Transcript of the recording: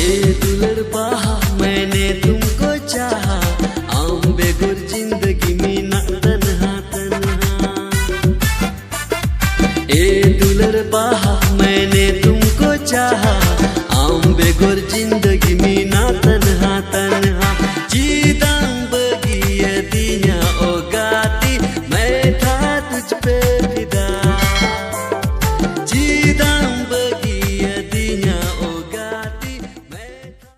ए दुलड़ पहा मैंने तुमको चाहा, आम बेगुर जिंदगी में ना तन्हा तन्हा। ए दुलड़ पहा मैंने तुमको चाहा, आम बेगुर जिंदगी